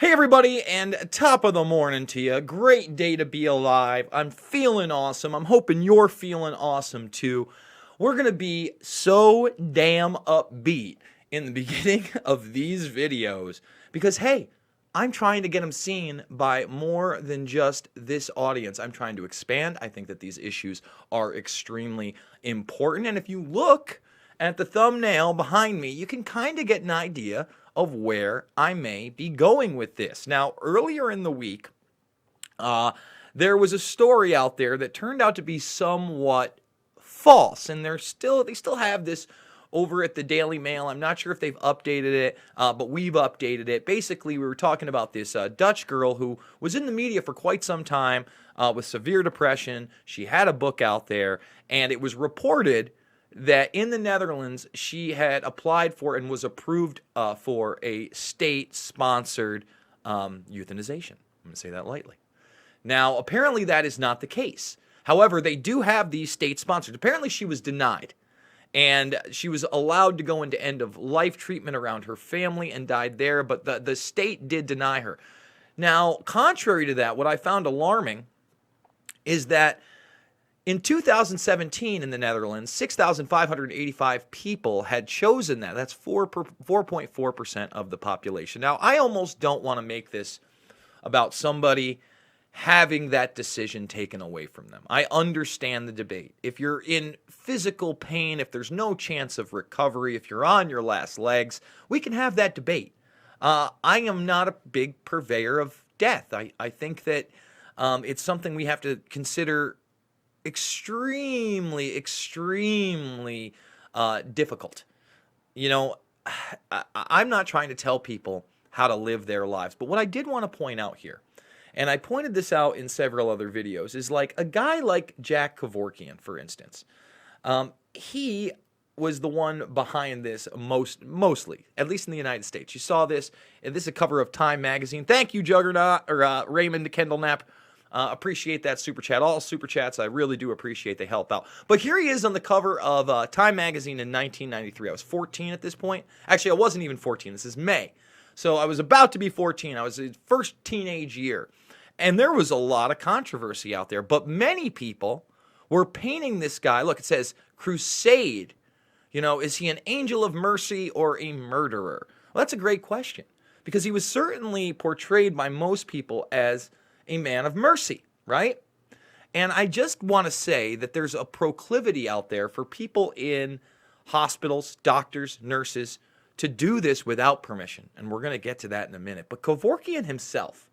Hey everybody, and top of the morning to you. Great day to be alive. I'm feeling awesome. I'm hoping you're feeling awesome too. We're going to be so damn upbeat in the beginning of these videos because, hey, I'm trying to get them seen by more than just this audience. I'm trying to expand. I think that these issues are extremely important. And if you look at the thumbnail behind me, you can kind of get an idea of where I may be going with this. Now, earlier in the week, there was a story out there that turned out to be somewhat false, and they still have this over at the Daily Mail. I'm not sure if they've updated it, but we've updated it. Basically, we were talking about this Dutch girl who was in the media for quite some time with severe depression. She had a book out there, and it was reported that in the Netherlands, she had applied for and was approved for a state-sponsored euthanization. I'm going to say that lightly. Now, apparently that is not the case. However, they do have these state-sponsored. Apparently she was denied, and she was allowed to go into end-of-life treatment around her family and died there, but the state did deny her. Now, contrary to that, what I found alarming is that in 2017 in the Netherlands, 6,585 people had chosen that. That's 4.4% of the population. Now, I almost don't want to make this about somebody having that decision taken away from them. I understand the debate. If you're in physical pain, if there's no chance of recovery, if you're on your last legs, we can have that debate. I am not a big purveyor of death. I think that it's something we have to consider extremely difficult. You know, I'm not trying to tell people how to live their lives, but what I did want to point out here, and I pointed this out in several other videos, is like a guy like Jack Kevorkian, for instance. He was the one behind this mostly, at least in the United States. You saw this, and this is a cover of Time magazine. Thank you, Juggernaut, or Raymond Kendall Knapp. Appreciate that super chat. All super chats, I really do appreciate. They help out. But here he is on the cover of Time magazine in 1993. I was 14 at this point. Actually, I wasn't even 14. This is May. So I was about to be 14. I was in first teenage year. And there was a lot of controversy out there. But many people were painting this guy. Look, it says, Crusade. You know, is he an angel of mercy or a murderer? Well, that's a great question. Because he was certainly portrayed by most people as a man of mercy, right? And I just want to say that there's a proclivity out there for people in hospitals, doctors, nurses, to do this without permission. And we're going to get to that in a minute. But Kevorkian himself,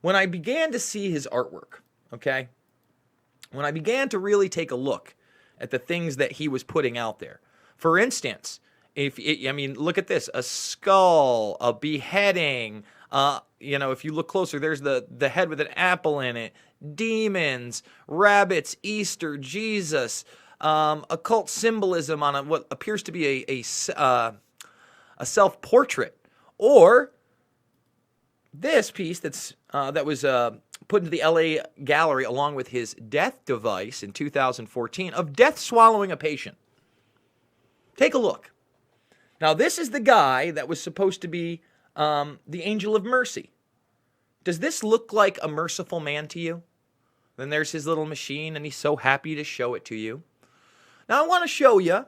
when I began to see his artwork, okay, when I began to really take a look at the things that he was putting out there, for instance, look at this, a skull, a beheading, if you look closer, there's the head with an apple in it, demons, rabbits, Easter, Jesus, occult symbolism on what appears to be a self-portrait, or this piece that was put into the LA gallery along with his death device in 2014 of death swallowing a patient. Take a look. Now, this is the guy that was supposed to be the angel of mercy. Does this look like a merciful man to you? Then there's his little machine, and he's so happy to show it to you. Now, I want to show you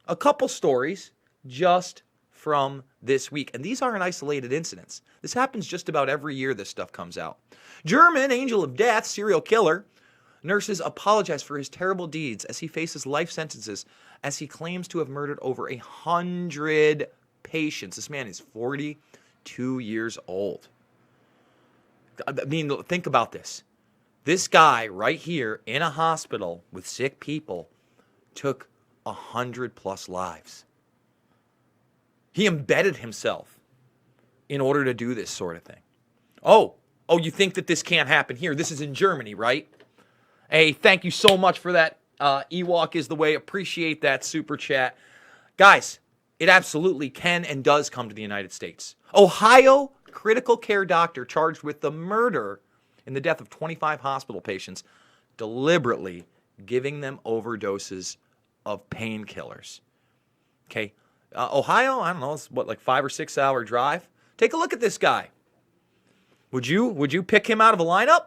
a couple stories just from this week. And these aren't isolated incidents. This happens just about every year this stuff comes out. German angel of death, serial killer. Nurses apologize for his terrible deeds as he faces life sentences as he claims to have murdered over 100 patients. This man is 42 years old. I mean, think about this. This guy right here in a hospital with sick people took 100+ lives. He embedded himself in order to do this sort of thing. Oh, you think that this can't happen here? This is in Germany, right? Hey, thank you so much for that. Ewok is the way. Appreciate that super chat. Guys, it absolutely can and does come to the United States. Ohio critical care doctor charged with the murder in the death of 25 hospital patients, deliberately giving them overdoses of painkillers. Okay, Ohio, I don't know, it's what, like 5 or 6 hour drive? Take a look at this guy. Would you pick him out of a lineup?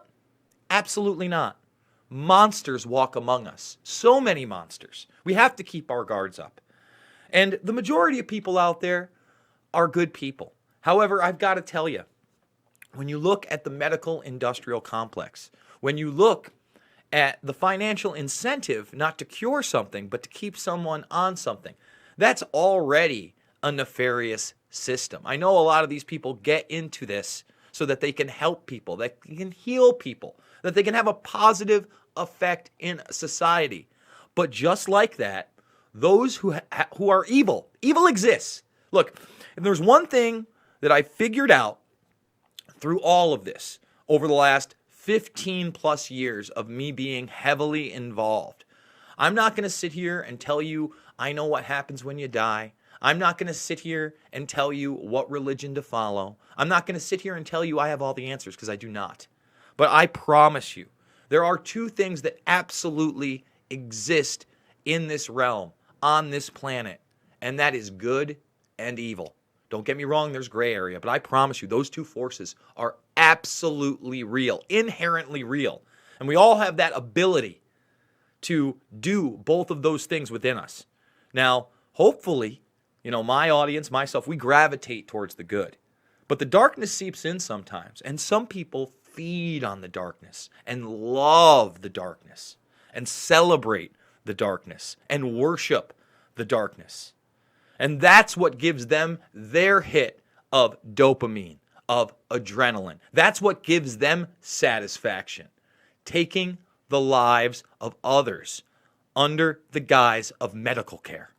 Absolutely not. Monsters walk among us. So many monsters. We have to keep our guards up. And the majority of people out there are good people. However, I've got to tell you, when you look at the medical industrial complex, when you look at the financial incentive not to cure something, but to keep someone on something, that's already a nefarious system. I know a lot of these people get into this so that they can help people, that they can heal people, that they can have a positive effect in society. But just like that, those who are evil exists. Look, if there's one thing that I figured out through all of this over the last 15 plus years of me being heavily involved, I'm not going to sit here and tell you I know what happens when you die. I'm not going to sit here and tell you what religion to follow. I'm not going to sit here and tell you I have all the answers, because I do not. But I promise you, there are two things that absolutely exist in this realm, on this planet, and that is good and evil. Don't get me wrong, there's gray area, but I promise you, those two forces are absolutely real, inherently real. And we all have that ability to do both of those things within us. Now, hopefully, my audience, myself, we gravitate towards the good. But the darkness seeps in sometimes, and some people feed on the darkness and love the darkness and celebrate the darkness and worship the darkness. And that's what gives them their hit of dopamine, of adrenaline. That's what gives them satisfaction, taking the lives of others under the guise of medical care.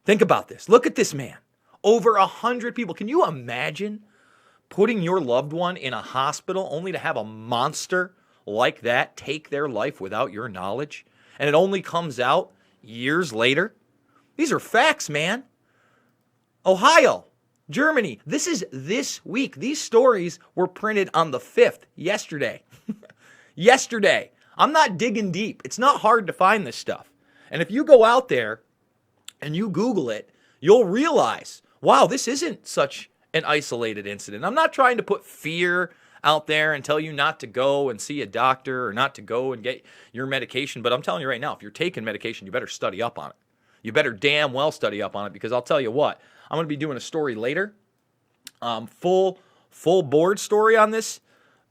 Think about this. Look at this man. Over 100 people. Can you imagine putting your loved one in a hospital only to have a monster like that take their life without your knowledge? And it only comes out years later? These are facts, man. Ohio, Germany. This is this week. These stories were printed on the 5th, yesterday. Yesterday. I'm not digging deep. It's not hard to find this stuff. And if you go out there and you Google it, you'll realize, wow, this isn't such an isolated incident. I'm not trying to put fear out there and tell you not to go and see a doctor or not to go and get your medication. But I'm telling you right now, if you're taking medication, you better study up on it. You better damn well study up on it, because I'll tell you what, I'm going to be doing a story later, full board story on this,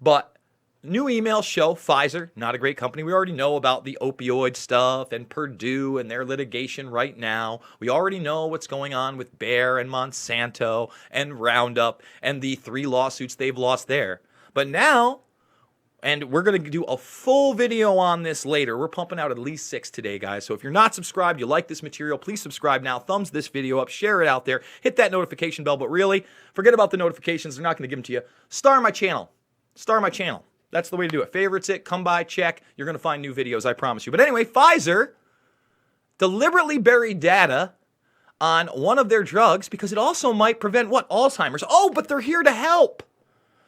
but new emails show Pfizer, not a great company. We already know about the opioid stuff and Purdue and their litigation right now. We already know what's going on with Bayer and Monsanto and Roundup and the 3 lawsuits they've lost there. But now, and we're going to do a full video on this later. We're pumping out at least 6 today, guys. So if you're not subscribed, you like this material, please subscribe now. Thumbs this video up, share it out there, hit that notification bell. But really, forget about the notifications. They're not going to give them to you. Star my channel. Star my channel. That's the way to do it. Favorites it, come by, check. You're going to find new videos, I promise you. But anyway, Pfizer deliberately buried data on one of their drugs because it also might prevent what? Alzheimer's. Oh, but they're here to help.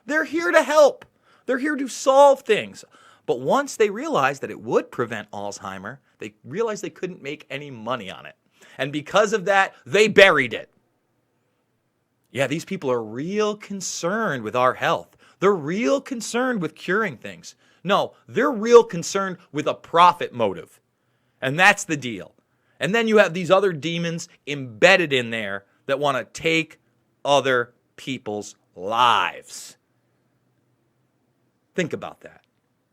They're here to help. They're here to solve things. But once they realized that it would prevent Alzheimer, they realized they couldn't make any money on it. And because of that, they buried it. Yeah, these people are real concerned with our health. They're real concerned with curing things. No, they're real concerned with a profit motive. And that's the deal. And then you have these other demons embedded in there that want to take other people's lives. Think about that.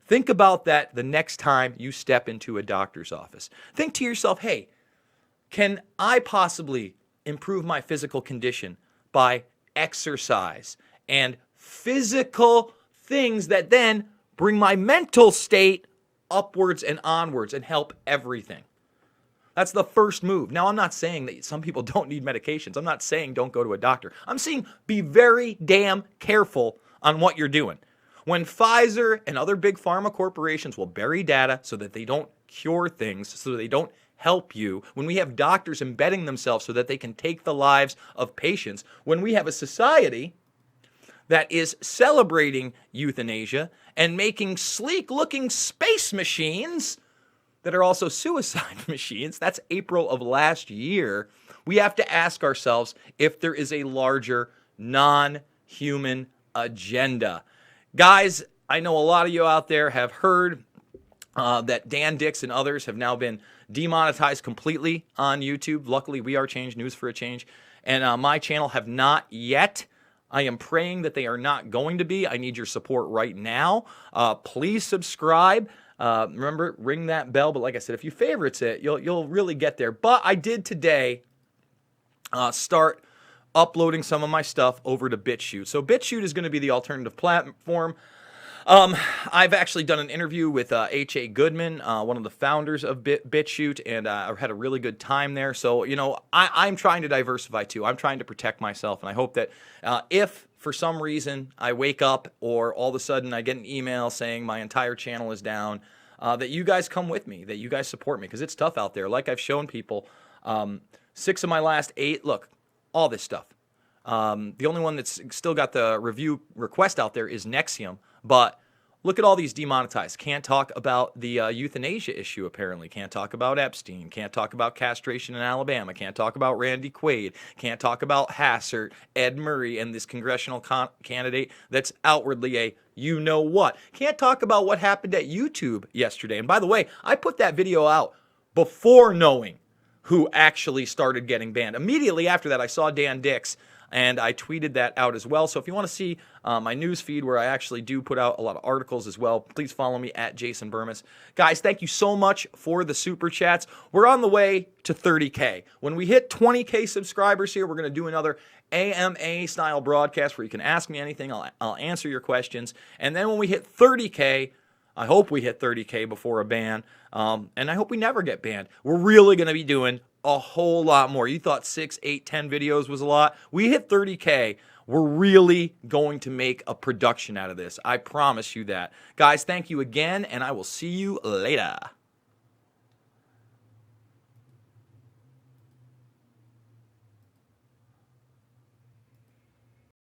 Think about that the next time you step into a doctor's office. Think to yourself, hey, can I possibly improve my physical condition by exercise and physical things that then bring my mental state upwards and onwards and help everything? That's the first move. Now, I'm not saying that some people don't need medications. I'm not saying don't go to a doctor. I'm saying be very damn careful on what you're doing. When Pfizer and other big pharma corporations will bury data so that they don't cure things, so they don't help you, when we have doctors embedding themselves so that they can take the lives of patients, when we have a society that is celebrating euthanasia and making sleek-looking space machines that are also suicide machines, that's April of last year, we have to ask ourselves if there is a larger non-human agenda. Guys, I know a lot of you out there have heard that Dan Dix and others have now been demonetized completely on YouTube. Luckily, we are Change News for a Change. And my channel have not yet. I am praying that they are not going to be. I need your support right now. Please subscribe. Remember, ring that bell. But like I said, if you favorites it, you'll really get there. But I did today start uploading some of my stuff over to BitChute. So BitChute is going to be the alternative platform. I've actually done an interview with H.A. Goodman, one of the founders of BitChute, and I had a really good time there. So, you know, I'm trying to diversify too. I'm trying to protect myself, and I hope that if for some reason I wake up or all of a sudden I get an email saying my entire channel is down, that you guys come with me, that you guys support me, because it's tough out there. Like I've shown people, 6 of my last 8, look, all this stuff. The only one that's still got the review request out there is Nexium. But look at all these demonetized. Can't talk about the euthanasia issue, apparently. Can't talk about Epstein. Can't talk about castration in Alabama. Can't talk about Randy Quaid. Can't talk about Hassert, Ed Murray, and this congressional candidate that's outwardly a you-know-what. Can't talk about what happened at YouTube yesterday. And by the way, I put that video out before knowing who actually started getting banned. Immediately after that, I saw Dan Dix, and I tweeted that out as well. So if you want to see my news feed where I actually do put out a lot of articles as well, please follow me at Jason Burmis. Guys, thank you so much for the super chats. We're on the way to 30K. When we hit 20K subscribers here, we're going to do another AMA style broadcast where you can ask me anything. I'll answer your questions. And then when we hit 30K, I hope we hit 30K before a ban, and I hope we never get banned. We're really going to be doing a whole lot more. You thought 6, 8, 10 videos was a lot. We hit 30K. We're really going to make a production out of this. I promise you that. Guys, thank you again, and I will see you later.